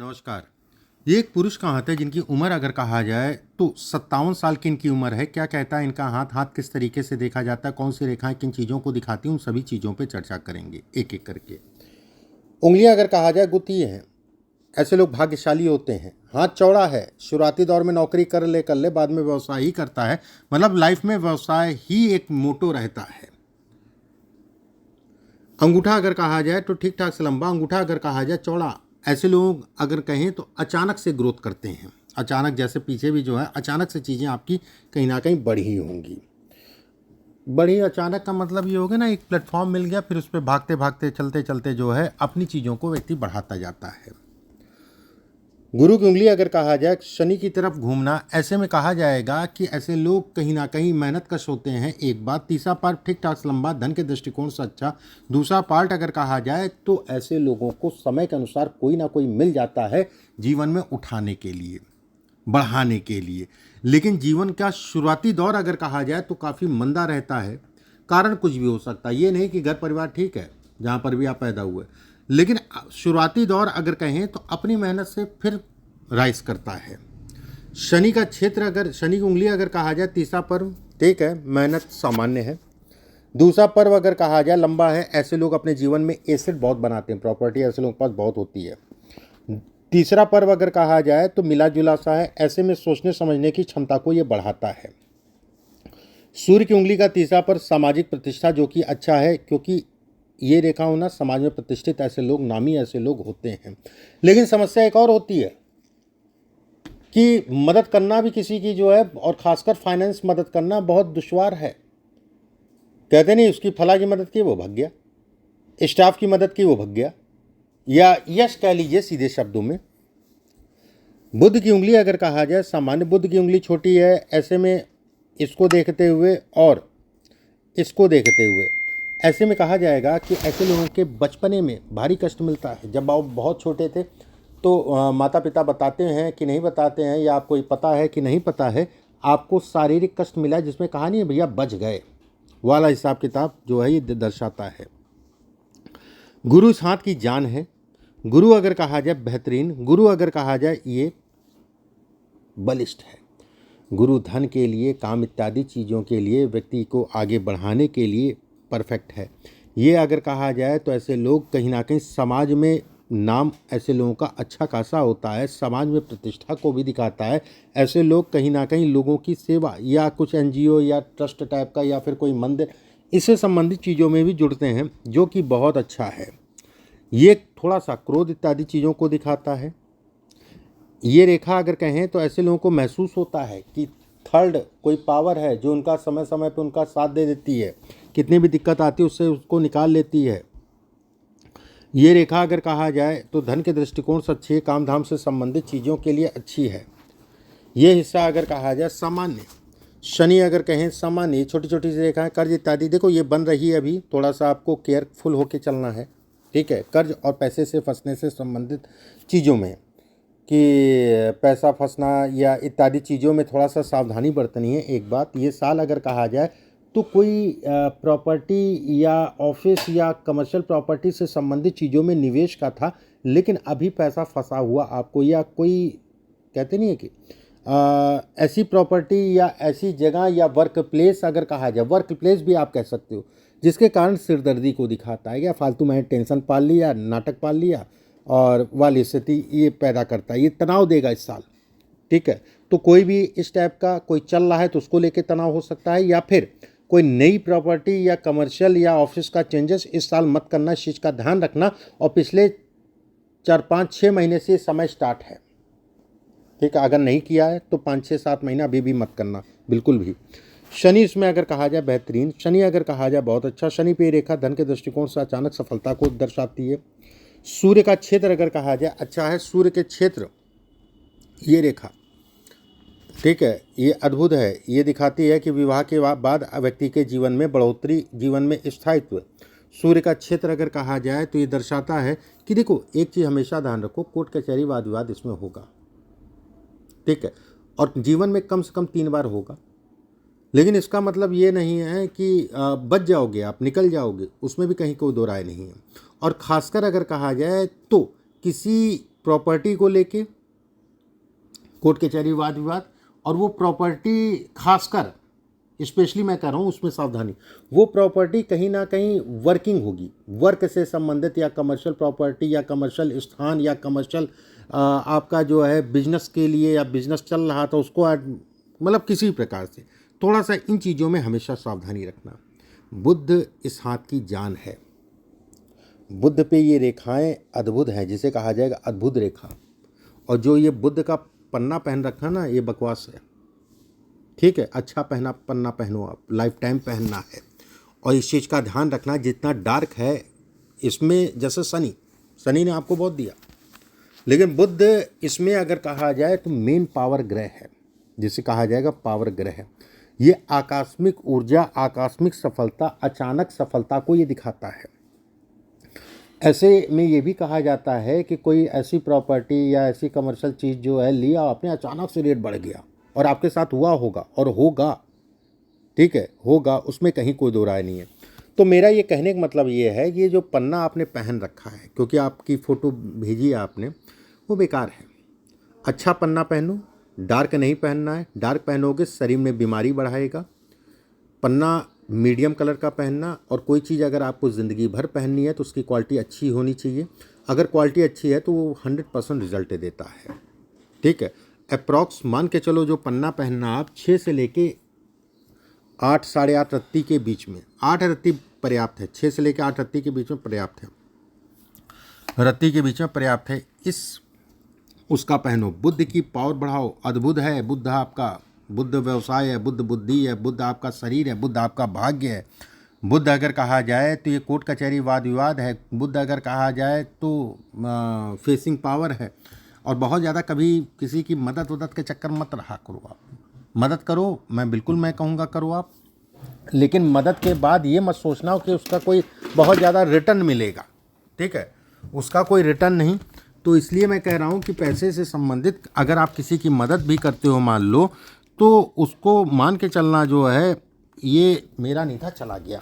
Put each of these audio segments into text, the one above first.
नमस्कार। ये एक पुरुष का हाथ है जिनकी उम्र अगर कहा जाए तो 57 साल की इनकी उम्र है। क्या कहता है इनका हाथ, हाथ किस तरीके से देखा जाता है, कौन सी रेखाएं किन चीज़ों को दिखाती हैं, उन सभी चीज़ों पे चर्चा करेंगे एक एक करके। उंगलियां अगर कहा जाए गुत्ती हैं, ऐसे लोग भाग्यशाली होते हैं। हाथ चौड़ा है, शुरुआती दौर में नौकरी कर ले बाद में व्यवसाय ही करता है, मतलब लाइफ में व्यवसाय ही एक मोटो रहता है। अंगूठा अगर कहा जाए तो ठीक ठाक से लंबा, अंगूठा अगर कहा जाए चौड़ा। ऐसे लोग अगर कहें तो अचानक से ग्रोथ करते हैं, अचानक, जैसे पीछे भी जो है अचानक से चीज़ें आपकी कहीं ना कहीं बढ़ी होंगी। बढ़ी अचानक का मतलब ये होगा ना, एक प्लेटफॉर्म मिल गया, फिर उस पर भागते भागते चलते चलते जो है अपनी चीज़ों को व्यक्ति बढ़ाता जाता है। गुरु की उंगली अगर कहा जाए शनि की तरफ घूमना, ऐसे में कहा जाएगा कि ऐसे लोग कहीं ना कहीं मेहनत कश होते हैं। एक बात, तीसरा पार्ट ठीक ठाक से लंबा, धन के दृष्टिकोण से अच्छा। दूसरा पार्ट अगर कहा जाए तो ऐसे लोगों को समय के अनुसार कोई ना कोई मिल जाता है जीवन में उठाने के लिए, बढ़ाने के लिए। लेकिन जीवन का शुरुआती दौर अगर कहा जाए तो काफ़ी मंदा रहता है। कारण कुछ भी हो सकता है, ये नहीं कि घर परिवार ठीक है जहाँ पर भी आप पैदा हुए, लेकिन शुरुआती दौर अगर कहें तो अपनी मेहनत से फिर राइज करता है। शनि का क्षेत्र अगर, शनि की उंगली अगर कहा जाए, तीसरा पर्व ठीक है, मेहनत सामान्य है। दूसरा पर्व अगर कहा जाए लंबा है। ऐसे लोग अपने जीवन में एसेट बहुत बनाते हैं, प्रॉपर्टी ऐसे लोगों के पास बहुत होती है। तीसरा पर्व अगर कहा जाए तो मिला जुला सा है। ऐसे में सोचने समझने की क्षमता को ये बढ़ाता है। सूर्य की उंगली का तीसरा पर्व सामाजिक प्रतिष्ठा, जो कि अच्छा है, क्योंकि ये रेखा होना समाज में प्रतिष्ठित ऐसे लोग, नामी ऐसे लोग होते हैं। लेकिन समस्या एक और होती है कि मदद करना भी किसी की जो है, और खासकर फाइनेंस मदद करना बहुत दुश्वार है। कहते नहीं, उसकी फला की मदद की वो भग गया, स्टाफ की मदद की वो भग गया, या यश कह लीजिए सीधे शब्दों में। बुध की उंगली अगर कहा जाए सामान्य, बुध की उंगली छोटी है। ऐसे में इसको देखते हुए और इसको देखते हुए ऐसे में कहा जाएगा कि ऐसे लोगों के बचपने में भारी कष्ट मिलता है। जब आप बहुत छोटे थे तो माता पिता बताते हैं कि नहीं बताते हैं, या आपको पता है कि नहीं पता है, आपको शारीरिक कष्ट मिला है जिसमें कहा नहीं है भैया बच गए वाला हिसाब किताब जो है ये दर्शाता है। गुरु इस हाथ की जान है। गुरु अगर कहा जाए बेहतरीन, गुरु अगर कहा जाए ये बलिष्ठ है। गुरु धन के लिए, काम इत्यादि चीज़ों के लिए, व्यक्ति को आगे बढ़ाने के लिए परफेक्ट है। ये अगर कहा जाए तो ऐसे लोग कहीं ना कहीं समाज में नाम ऐसे लोगों का अच्छा खासा होता है, समाज में प्रतिष्ठा को भी दिखाता है। ऐसे लोग कहीं ना कहीं लोगों की सेवा या कुछ एनजीओ या ट्रस्ट टाइप का या फिर कोई मंदिर, इससे संबंधित चीज़ों में भी जुड़ते हैं, जो कि बहुत अच्छा है। ये थोड़ा सा क्रोध इत्यादि चीज़ों को दिखाता है। ये रेखा अगर कहें तो ऐसे लोगों को महसूस होता है कि थर्ड कोई पावर है जो उनका समय समय पर उनका साथ दे देती है, कितनी भी दिक्कत आती है उससे उसको निकाल लेती है। ये रेखा अगर कहा जाए तो धन के दृष्टिकोण से अच्छी है, काम धाम से संबंधित चीज़ों के लिए अच्छी है। ये हिस्सा अगर कहा जाए सामान्य। शनि अगर कहें सामान्य, छोटी छोटी सी रेखाएं, कर्ज इत्यादि, देखो ये बन रही है अभी, थोड़ा सा आपको केयरफुल होकर चलना है, ठीक है। कर्ज और पैसे से फंसने से संबंधित चीज़ों में, कि पैसा फंसना या इत्यादि चीज़ों में थोड़ा सा सावधानी बरतनी है। एक बात, ये साल अगर कहा जाए तो कोई प्रॉपर्टी या ऑफिस या कमर्शियल प्रॉपर्टी से संबंधित चीज़ों में निवेश का था, लेकिन अभी पैसा फंसा हुआ आपको, या कोई कहते नहीं है कि ऐसी प्रॉपर्टी या ऐसी जगह या वर्क प्लेस अगर कहा जाए, वर्क प्लेस भी आप कह सकते हो, जिसके कारण सिरदर्दी को दिखाता है, या फालतू में टेंशन पाल लिया, नाटक पाल लिया और वाली स्थिति ये पैदा करता है। ये तनाव देगा इस साल, ठीक है। तो कोई भी इस टाइप का कोई चल रहा है तो उसको लेके तनाव हो सकता है, या फिर कोई नई प्रॉपर्टी या कमर्शियल या ऑफिस का चेंजेस इस साल मत करना, इस चीज़ का ध्यान रखना। और पिछले 4-5-6 महीने से समय स्टार्ट है, ठीक है। अगर नहीं किया है तो 5-6-7 महीना अभी भी मत करना, बिल्कुल भी। शनि इसमें अगर कहा जाए बेहतरीन, शनि अगर कहा जाए बहुत अच्छा। शनि पे रेखा धन के दृष्टिकोण से अचानक सफलता को दर्शाती है। सूर्य का क्षेत्र अगर कहा जाए अच्छा है। सूर्य के क्षेत्र ये रेखा, ठीक है, ये अद्भुत है। ये दिखाती है कि विवाह के बाद व्यक्ति के जीवन में बढ़ोतरी, जीवन में स्थायित्व। सूर्य का क्षेत्र अगर कहा जाए तो ये दर्शाता है कि देखो, एक चीज़ हमेशा ध्यान रखो, कोर्ट कचहरी वाद विवाद इसमें होगा, ठीक है, और जीवन में कम से कम 3 बार होगा। लेकिन इसका मतलब ये नहीं है कि बच जाओगे आप, निकल जाओगे, उसमें भी कहीं कोई दो राय नहीं है। और ख़ासकर अगर कहा जाए तो किसी प्रॉपर्टी को लेके कोर्ट कचहरी वाद विवाद, और वो प्रॉपर्टी खासकर स्पेशली मैं कह रहा हूँ उसमें सावधानी, वो प्रॉपर्टी कहीं ना कहीं वर्किंग होगी, वर्क से संबंधित, या कमर्शियल प्रॉपर्टी या कमर्शियल स्थान या कमर्शियल आपका जो है बिजनेस के लिए, या बिजनेस चल रहा था उसको मतलब किसी प्रकार से थोड़ा सा इन चीज़ों में हमेशा सावधानी रखना। बुध इस हाथ की जान है, बुध पे ये रेखाएं अद्भुत हैं, जिसे कहा जाएगा अद्भुत रेखा। और जो ये बुध का पन्ना पहन रखा ना, ये बकवास है, ठीक है। अच्छा पन्ना पहनो, आप लाइफ टाइम पहनना है। और इस चीज़ का ध्यान रखना, जितना डार्क है इसमें, जैसे शनि ने आपको बहुत दिया, लेकिन बुध इसमें अगर कहा जाए तो मेन पावर ग्रह है, जिसे कहा जाएगा पावर ग्रह है। ये आकस्मिक ऊर्जा, आकस्मिक सफलता, अचानक सफलता को ये दिखाता है। ऐसे में ये भी कहा जाता है कि कोई ऐसी प्रॉपर्टी या ऐसी कमर्शियल चीज़ जो है लिया आपने, अचानक से रेट बढ़ गया, और आपके साथ हुआ होगा और होगा, ठीक है, होगा, उसमें कहीं कोई दो राय नहीं है। तो मेरा ये कहने का मतलब ये है कि ये जो पन्ना आपने पहन रखा है, क्योंकि आपकी फ़ोटो भेजी है आपने, वो बेकार है। अच्छा पन्ना पहनो, डार्क नहीं पहनना है, डार्क पहनोगे शरीर में बीमारी बढ़ाएगा। पन्ना मीडियम कलर का पहनना, और कोई चीज़ अगर आपको ज़िंदगी भर पहननी है तो उसकी क्वालिटी अच्छी होनी चाहिए। अगर क्वालिटी अच्छी है तो वो 100% रिजल्ट देता है, ठीक है। अप्रॉक्स मान के चलो, जो पन्ना पहनना आप 6 से लेके 8, साढ़े 8 रत्ती के बीच में, 8 रत्ती पर्याप्त है, 6 से लेके 8 रत्ती के बीच में पर्याप्त है, रत्ती के बीच में पर्याप्त है, उसका पहनो। बुद्ध की पावर बढ़ाओ, अद्भुत है बुद्ध आपका, बुद्ध व्यवसाय है, बुद्ध बुद्धि है, बुद्ध आपका शरीर है, बुद्ध आपका भाग्य है। बुद्ध अगर कहा जाए तो ये कोर्ट कचहरी वाद विवाद है, बुद्ध अगर कहा जाए तो फेसिंग पावर है। और बहुत ज़्यादा कभी किसी की मदद के चक्कर मत रहा करो, आप मदद करो, मैं कहूँगा करो आप, लेकिन मदद के बाद ये मत सोचना कि उसका कोई बहुत ज़्यादा रिटर्न मिलेगा, ठीक है, उसका कोई रिटर्न नहीं। तो इसलिए मैं कह रहा हूँ कि पैसे से संबंधित अगर आप किसी की मदद भी करते हो मान लो, तो उसको मान के चलना जो है, ये मेरा नहीं था, चला गया।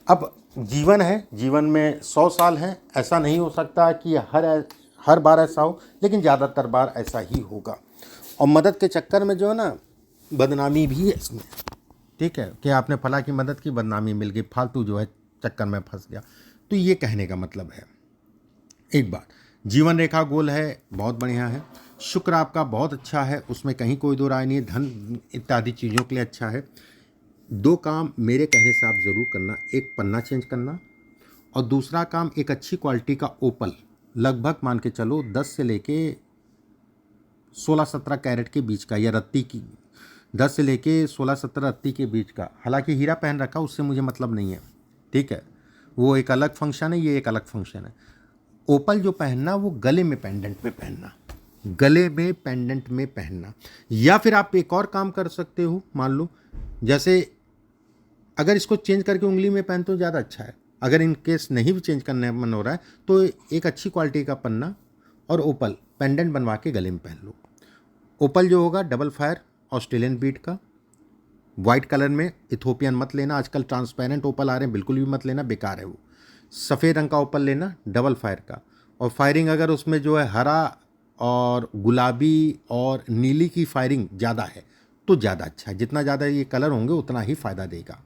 अब जीवन है, जीवन में 100 साल हैं, ऐसा नहीं हो सकता कि हर बार ऐसा हो, लेकिन ज़्यादातर बार ऐसा ही होगा। और मदद के चक्कर में जो है ना, बदनामी भी है इसमें, ठीक है, कि आपने फला की मदद की, बदनामी मिल गई, फालतू जो है चक्कर में फंस गया। तो ये कहने का मतलब है, एक बात, जीवन रेखा गोल है, बहुत बढ़िया है। शुक्र आपका बहुत अच्छा है, उसमें कहीं कोई दो राय नहीं है, धन इत्यादि चीज़ों के लिए अच्छा है। 2 काम मेरे कहने से आप ज़रूर करना, एक पन्ना चेंज करना, और दूसरा काम एक अच्छी क्वालिटी का ओपल, लगभग मान के चलो 10 से लेके 16-17 कैरेट के बीच का, या रत्ती की 10 से लेके 16-17 रत्ती के बीच का, हालांकि हीरा पहन रखा, उससे मुझे मतलब नहीं है, ठीक है, वो एक अलग फंक्शन है, ये एक अलग फंक्शन है। ओपल जो पहनना वो गले में पेंडेंट में पहनना, गले में पेंडेंट में पहनना। या फिर आप एक और काम कर सकते हो, मान लो जैसे अगर इसको चेंज करके उंगली में पहनते हो ज़्यादा अच्छा है। अगर इन केस नहीं भी चेंज करने मन हो रहा है तो एक अच्छी क्वालिटी का पन्ना और ओपल पेंडेंट बनवा के गले में पहन लो। ओपल जो होगा डबल फायर ऑस्ट्रेलियन बीट का, वाइट कलर में, इथोपियन मत लेना, आजकल ट्रांसपेरेंट ओपल आ रहे हैं, बिल्कुल भी मत लेना, बेकार है वो। सफ़ेद रंग का ओपल लेना डबल फायर का, और फायरिंग अगर उसमें जो है हरा और गुलाबी और नीली की फायरिंग ज़्यादा है तो ज़्यादा अच्छा है, जितना ज़्यादा ये कलर होंगे उतना ही फ़ायदा देगा।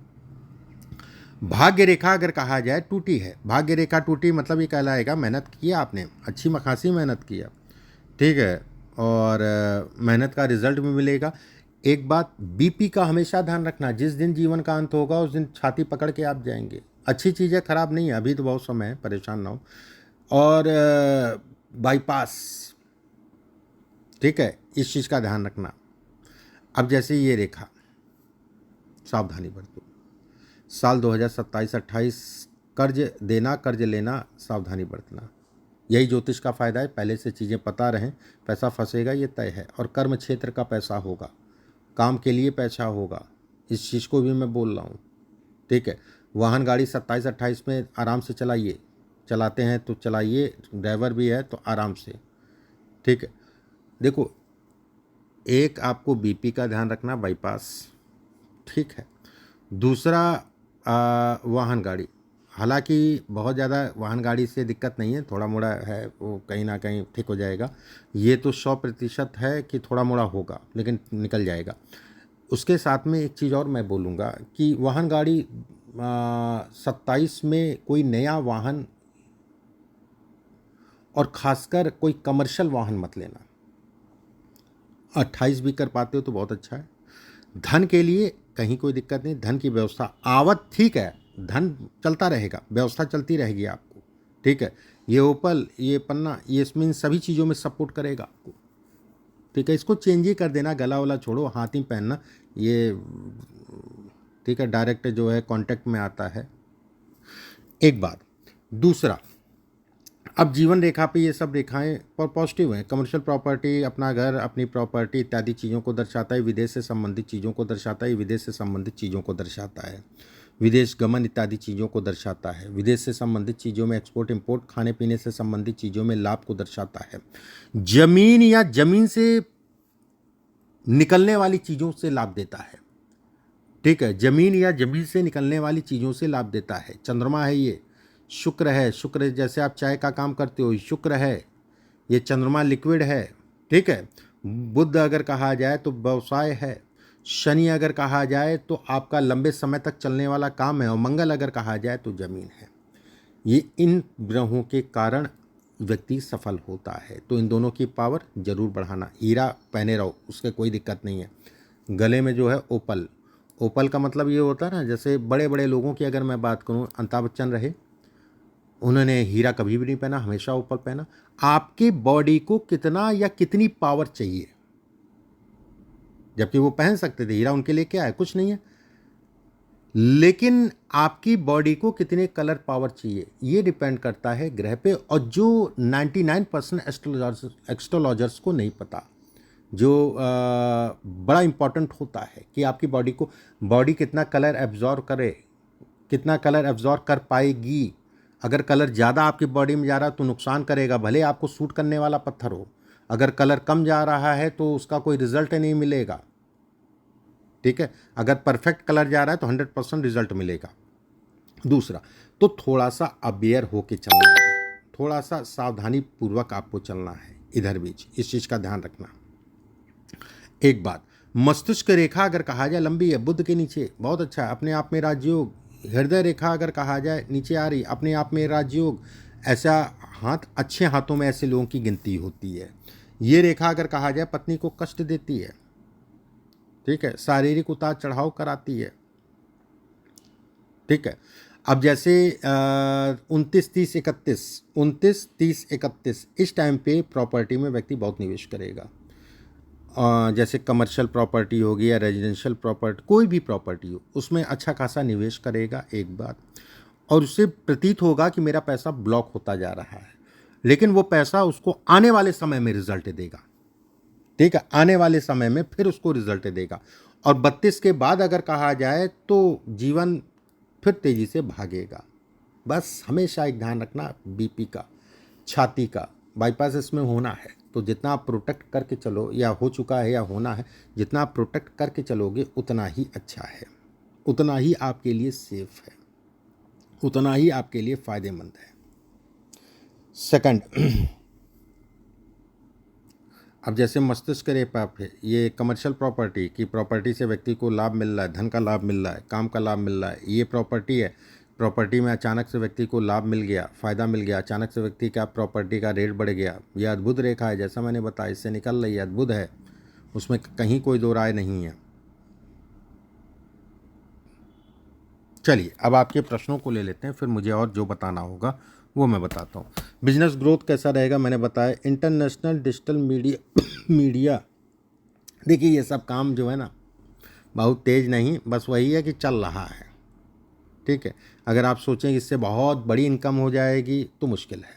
भाग्य रेखा अगर कहा जाए टूटी है, भाग्य रेखा टूटी मतलब ये कहलाएगा मेहनत किया आपने, अच्छी खासी मेहनत किया, ठीक है, और मेहनत का रिजल्ट भी मिलेगा। एक बात, बीपी का हमेशा ध्यान रखना, जिस दिन जीवन का अंत होगा उस दिन छाती पकड़ के आप जाएंगे। अच्छी चीज़ है, ख़राब नहीं है, अभी तो बहुत समय है, परेशान ना हो। और बाईपास, ठीक है, इस चीज़ का ध्यान रखना। अब जैसे ये रेखा, सावधानी बरतो, साल 2027-28 कर्ज देना कर्ज लेना सावधानी बरतना, यही ज्योतिष का फ़ायदा है, पहले से चीज़ें पता रहें, पैसा फंसेगा ये तय है। और कर्म क्षेत्र का पैसा होगा, काम के लिए पैसा होगा, इस चीज़ को भी मैं बोल रहा हूँ, ठीक है। वाहन गाड़ी 27-28 में आराम से चलाइए, चलाते हैं तो चलाइए, ड्राइवर भी है तो आराम से, ठीक है। देखो, एक आपको बीपी का ध्यान रखना, बाईपास, ठीक है। दूसरा वाहन गाड़ी, हालांकि बहुत ज़्यादा वाहन गाड़ी से दिक्कत नहीं है, थोड़ा मोड़ा है वो कहीं ना कहीं ठीक हो जाएगा। ये तो 100% है कि थोड़ा मोड़ा होगा लेकिन निकल जाएगा। उसके साथ में एक चीज़ और मैं बोलूँगा कि वाहन गाड़ी 27 में कोई नया वाहन और ख़ासकर कोई कमर्शियल वाहन मत लेना। 28 भी कर पाते हो तो बहुत अच्छा है। धन के लिए कहीं कोई दिक्कत नहीं, धन की व्यवस्था आवत ठीक है, धन चलता रहेगा, व्यवस्था चलती रहेगी आपको, ठीक है। ये ओपल, ये पन्ना, ये इसमें सभी चीज़ों में सपोर्ट करेगा आपको, ठीक है। इसको चेंज ही कर देना, गला वाला छोड़ो, हाथ ही पहनना, ये ठीक है, डायरेक्ट जो है कांटेक्ट में आता है। एक बात। दूसरा, अब जीवन रेखा पे ये सब रेखाएं पॉजिटिव हैं। कमर्शियल प्रॉपर्टी, अपना घर, अपनी प्रॉपर्टी इत्यादि चीज़ों को दर्शाता है। विदेश से संबंधित चीज़ों को दर्शाता है। विदेश से संबंधित चीज़ों को दर्शाता है। विदेश गमन इत्यादि चीज़ों को दर्शाता है। विदेश से संबंधित चीज़ों में एक्सपोर्ट इंपोर्ट, खाने पीने से संबंधित चीज़ों में लाभ को दर्शाता है। जमीन या जमीन से निकलने वाली चीज़ों से लाभ देता है, ठीक है। जमीन या जमीन से निकलने वाली चीज़ों से लाभ देता है। चंद्रमा है, ये शुक्र है। शुक्र जैसे आप चाय का काम करते हो, शुक्र है, ये चंद्रमा लिक्विड है, ठीक है। बुध अगर कहा जाए तो व्यवसाय है। शनि अगर कहा जाए तो आपका लंबे समय तक चलने वाला काम है। और मंगल अगर कहा जाए तो जमीन है। ये इन ग्रहों के कारण व्यक्ति सफल होता है। तो इन दोनों की पावर जरूर बढ़ाना। हीरा पहने रहो, उसके कोई दिक्कत नहीं है। गले में जो है ओपल, ओपल का मतलब ये होता है ना, जैसे बड़े बड़े लोगों की अगर मैं बात करूं, अमिताभ बच्चन रहे, उन्होंने हीरा कभी भी नहीं पहना, हमेशा ओपल पहना। आपके बॉडी को कितना या कितनी पावर चाहिए, जबकि वो पहन सकते थे, हीरा उनके लिए क्या है, कुछ नहीं है, लेकिन आपकी बॉडी को कितने कलर पावर चाहिए ये डिपेंड करता है ग्रह पे। और जो 99% एस्ट्रोलॉजर्स को नहीं पता, जो बड़ा इंपॉर्टेंट होता है कि आपकी बॉडी कितना कलर एब्जॉर्व करे, कितना कलर एब्जॉर्व कर पाएगी। अगर कलर ज़्यादा आपकी बॉडी में जा रहा है तो नुकसान करेगा, भले आपको सूट करने वाला पत्थर हो। अगर कलर कम जा रहा है तो उसका कोई रिजल्ट नहीं मिलेगा, ठीक है। अगर परफेक्ट कलर जा रहा है तो 100% रिजल्ट मिलेगा। दूसरा, तो थोड़ा सा अवेयर होके चलना है, थोड़ा सा सावधानी पूर्वक आपको चलना है इधर बीच, इस चीज़ का ध्यान रखना। एक बात, मस्तिष्क रेखा अगर कहा जाए लंबी है, बुध के नीचे, बहुत अच्छा है, अपने आप में राजयोग। हृदय रेखा अगर कहा जाए नीचे आ रही, अपने आप में राजयोग। ऐसा हाथ, अच्छे हाथों में ऐसे लोगों की गिनती होती है। ये रेखा अगर कहा जाए पत्नी को कष्ट देती है, ठीक है, शारीरिक उतार चढ़ाव कराती है, ठीक है। अब जैसे 29, 30, 31 इस टाइम पे प्रॉपर्टी में व्यक्ति बहुत निवेश करेगा। जैसे कमर्शियल प्रॉपर्टी होगी या रेजिडेंशियल प्रॉपर्टी, कोई भी प्रॉपर्टी हो, उसमें अच्छा खासा निवेश करेगा, एक बात। और उससे प्रतीत होगा कि मेरा पैसा ब्लॉक होता जा रहा है, लेकिन वो पैसा उसको आने वाले समय में रिजल्ट देगा, ठीक है, आने वाले समय में फिर उसको रिजल्ट देगा। और 32 के बाद अगर कहा जाए तो जीवन फिर तेजी से भागेगा। बस हमेशा एक ध्यान रखना, बीपी का, छाती का बाईपास इसमें होना है, तो जितना आप प्रोटेक्ट करके चलो, या हो चुका है या होना है, जितना आप प्रोटेक्ट करके चलोगे उतना ही अच्छा है, उतना ही आपके लिए सेफ है, उतना ही आपके लिए फ़ायदेमंद है। सेकंड, अब जैसे मस्तिष्क रेखा है, ये कमर्शियल प्रॉपर्टी की, प्रॉपर्टी से व्यक्ति को लाभ मिल रहा है, धन का लाभ मिल रहा है, काम का लाभ मिल रहा है, ये प्रॉपर्टी है। प्रॉपर्टी में अचानक से व्यक्ति को लाभ मिल गया, फ़ायदा मिल गया, अचानक से व्यक्ति का प्रॉपर्टी का रेट बढ़ गया, ये अद्भुत रेखा है, जैसा मैंने बताया, इससे निकल रही है, अद्भुत है, उसमें कहीं कोई दो राय नहीं है। चलिए अब आपके प्रश्नों को ले लेते हैं, फिर मुझे और जो बताना होगा वो मैं बताता हूँ। बिजनेस ग्रोथ कैसा रहेगा मैंने बताया। इंटरनेशनल डिजिटल मीडिया, देखिए ये सब काम जो है ना, बहुत तेज़ नहीं, बस वही है कि चल रहा है, ठीक है। अगर आप सोचें कि इससे बहुत बड़ी इनकम हो जाएगी तो मुश्किल है,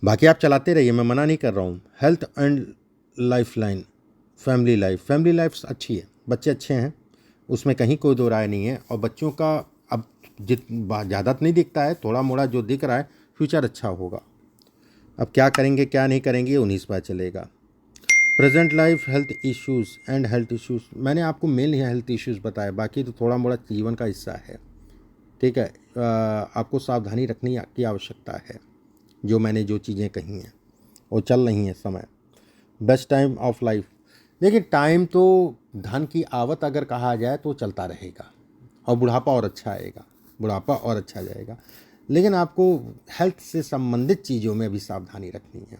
बाकी आप चलाते रहिए, मैं मना नहीं कर रहा हूँ। Health and life line, family life अच्छी है, बच्चे अच्छे हैं, उसमें कहीं कोई दो राय नहीं है। और बच्चों का अब ज़्यादा तो नहीं दिखता है, थोड़ा मोड़ा जो दिख रहा है, फ्यूचर अच्छा होगा। अब क्या करेंगे क्या नहीं करेंगे उन्हीं से पता चलेगा। Present life health issues and health issues, मैंने आपको मेन हेल्थ इश्यूज़ बताया, बाकी तो थोड़ा मोड़ा जीवन का हिस्सा है, ठीक है। आपको सावधानी रखने की आवश्यकता है। जो मैंने जो चीज़ें कही हैं वो चल रही हैं समय। बेस्ट टाइम ऑफ लाइफ, देखिए टाइम तो धन की आवत अगर कहा जाए तो चलता रहेगा और बुढ़ापा और अच्छा आएगा, बुढ़ापा और अच्छा जाएगा। लेकिन आपको हेल्थ से संबंधित चीज़ों में भी सावधानी रखनी है,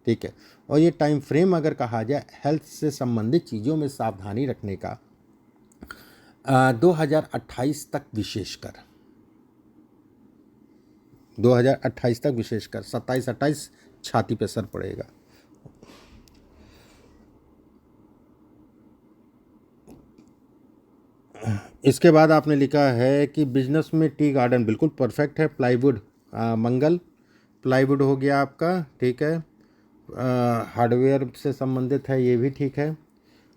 ठीक है। और ये टाइम फ्रेम अगर कहा जाए हेल्थ से संबंधित चीज़ों में सावधानी रखने का 2028 तक विशेषकर 2028 तक विशेषकर 27-28 छाती पे असर पड़ेगा। इसके बाद आपने लिखा है कि बिजनेस में टी गार्डन बिल्कुल परफेक्ट है। प्लाईवुड मंगल प्लाईवुड हो गया आपका, ठीक है। हार्डवेयर से संबंधित है, ये भी ठीक है।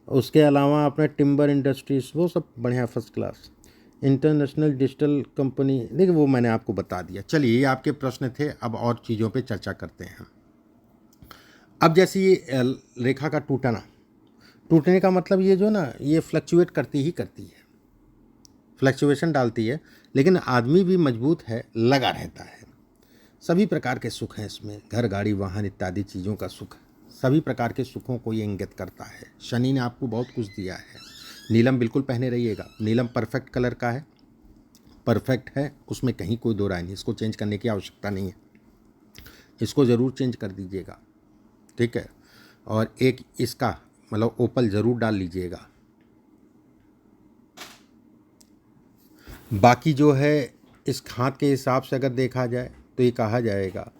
उसके अलावा आपने टिम्बर इंडस्ट्रीज, वो सब बढ़िया first class. International digital company, देखिए वो मैंने आपको बता दिया। चलिए ये आपके प्रश्न थे, अब और चीज़ों पे चर्चा करते हैं। अब जैसे ये रेखा का टूटने का मतलब ये जो ना ये फ्लक्चुएट करती ही करती है, फ्लक्चुएशन डालती है, लेकिन आदमी भी मजबूत है, लगा रहता है। सभी प्रकार के सुख हैं इसमें, घर गाड़ी वाहन इत्यादि चीज़ों का सुख, सभी प्रकार के सुखों को ये इंगित करता है। शनि ने आपको बहुत कुछ दिया है। नीलम बिल्कुल पहने रहिएगा, नीलम परफेक्ट कलर का है, परफेक्ट है, उसमें कहीं कोई दो राय नहीं, इसको चेंज करने की आवश्यकता नहीं है, इसको ज़रूर चेंज कर दीजिएगा, ठीक है। और एक इसका मतलब ओपल ज़रूर डाल लीजिएगा। बाकी जो है इस खात के हिसाब से अगर देखा जाए तो ये कहा जाएगा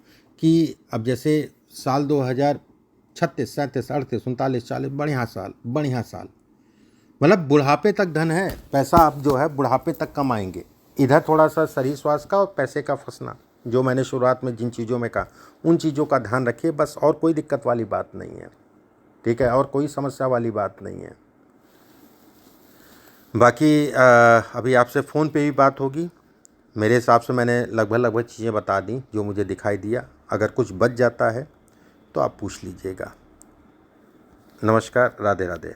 कि अब जैसे साल 2036, 37, 38, 39, 40 बढ़िया साल, मतलब बुढ़ापे तक धन है, पैसा आप जो है बुढ़ापे तक कमाएंगे। इधर थोड़ा सा शरीर स्वास्थ्य का और पैसे का फंसना, जो मैंने शुरुआत में जिन चीज़ों में कहा उन चीज़ों का ध्यान रखिए बस, और कोई दिक्कत वाली बात नहीं है, ठीक है, और कोई समस्या वाली बात नहीं है। बाकी अभी आपसे फ़ोन पे भी बात होगी। मेरे हिसाब से मैंने लगभग चीज़ें बता दी जो मुझे दिखाई दिया। अगर कुछ बच जाता है तो आप पूछ लीजिएगा। नमस्कार, राधे राधे।